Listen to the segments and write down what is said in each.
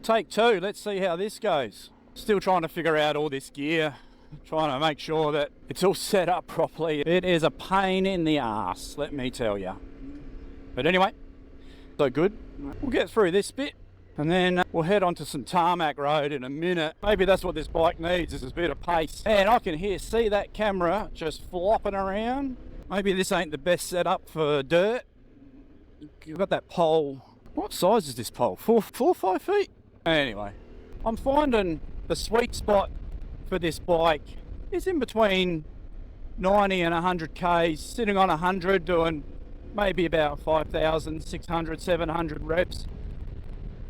Take two, let's see how this goes. Still trying to figure out all this gear, trying to make sure that it's all set up properly. It is a pain in the ass, let me tell you. But anyway, so good. We'll get through this bit and then we'll head onto some tarmac road in a minute. Maybe that's what this bike needs, is a bit of pace. And I can see that camera just flopping around. Maybe this ain't the best setup for dirt. You've got that pole. What size is this pole? 4 or 5 feet? Anyway, I'm finding the sweet spot for this bike is in between 90 and 100 Ks, sitting on 100, doing maybe about 5,600, 700 revs.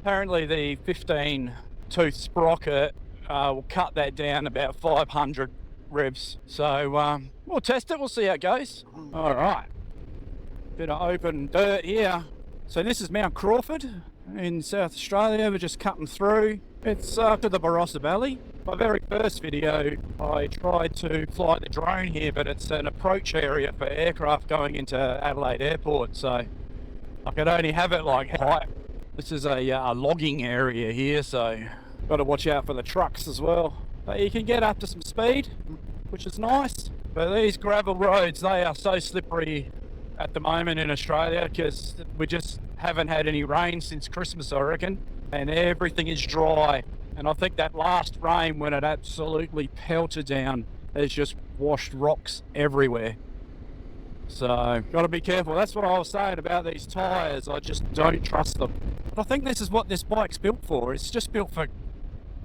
Apparently the 15 tooth sprocket will cut that down about 500 revs. So we'll test it, we'll see how it goes. All right, bit of open dirt here. So this is Mt Crawford in South Australia. We're just cutting through. It's after the Barossa Valley. My very first video, I tried to fly the drone here, but it's an approach area for aircraft going into Adelaide Airport, so I could only have it like high. This is a logging area here, so got to watch out for the trucks as well. But you can get up to some speed, which is nice. But these gravel roads, they are so slippery at the moment in Australia because we just haven't had any rain since Christmas, I reckon, and everything is dry. And I think that last rain, when it absolutely pelted down, has just washed rocks everywhere. So got to be careful. That's what I was saying about these tyres. I just don't trust them. But I think this is what this bike's built for. It's just built for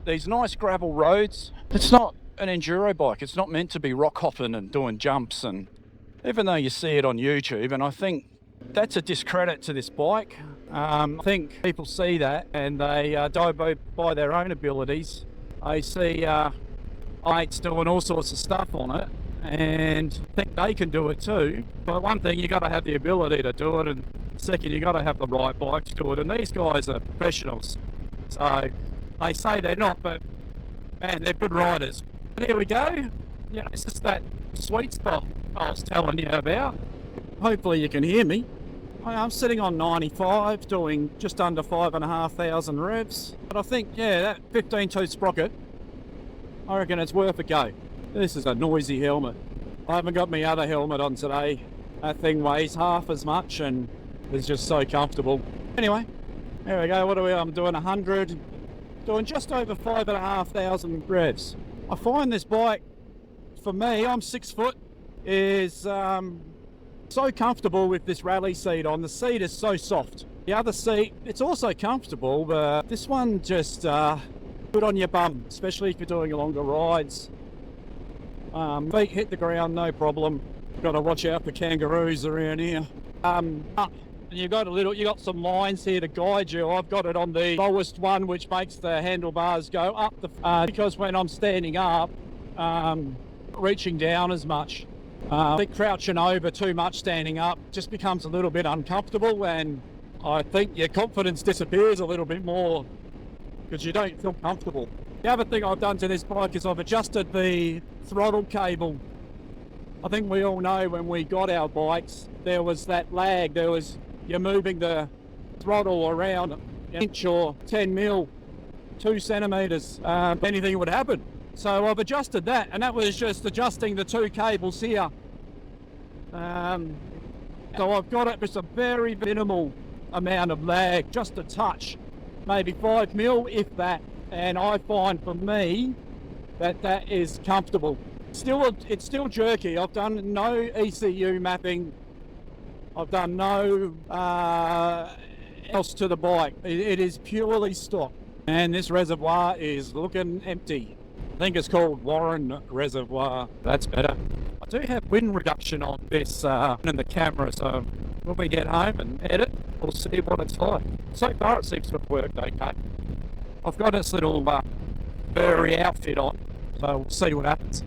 these nice gravel roads. It's not an enduro bike. It's not meant to be rock hopping and doing jumps, and even though you see it on YouTube, and I think that's a discredit to this bike. I think people see that and they dive by their own abilities. I see mates doing all sorts of stuff on it and think they can do it too. But one thing, you got to have the ability to do it, and second, you got to have the right bike to do it. And these guys are professionals, so they say they're not, but man, they're good riders. But here we go. Yeah, it's just that sweet spot I was telling you about. Hopefully you can hear me. I'm sitting on 95, doing just under 5,500 revs. But I think, yeah, that 15 tooth sprocket, I reckon it's worth a go. This is a noisy helmet. I haven't got my other helmet on today. That thing weighs half as much and is just so comfortable. Anyway, there we go. I'm doing 100, doing just over 5,500 revs. I find this bike, for me, I'm 6 foot, is so comfortable with this rally seat on. The seat is so soft. The other seat, it's also comfortable, but this one just good on your bum, especially if you're doing longer rides. Feet hit the ground, no problem. Got to watch out for kangaroos around here. You got some lines here to guide you. I've got it on the lowest one, which makes the handlebars go up because when I'm standing up, reaching down as much. I think crouching over too much standing up just becomes a little bit uncomfortable, and I think your confidence disappears a little bit more because you don't feel comfortable. The other thing I've done to this bike is I've adjusted the throttle cable. I think we all know when we got our bikes, there was that lag. You're moving the throttle around an inch or 10 mil, 2 centimeters, anything would happen. So I've adjusted that, and that was just adjusting the 2 cables here. So I've got it with a very minimal amount of lag, just a touch, maybe 5 mil if that. And I find for me that is comfortable. It's still jerky. I've done no ECU mapping. I've done no else to the bike. It is purely stock. And this reservoir is looking empty. I think it's called Warren Reservoir. That's better. I do have wind reduction on this in the camera, so when we get home and edit, we'll see what it's like. So far it seems to have worked okay. I've got this little furry outfit on, so we'll see what happens.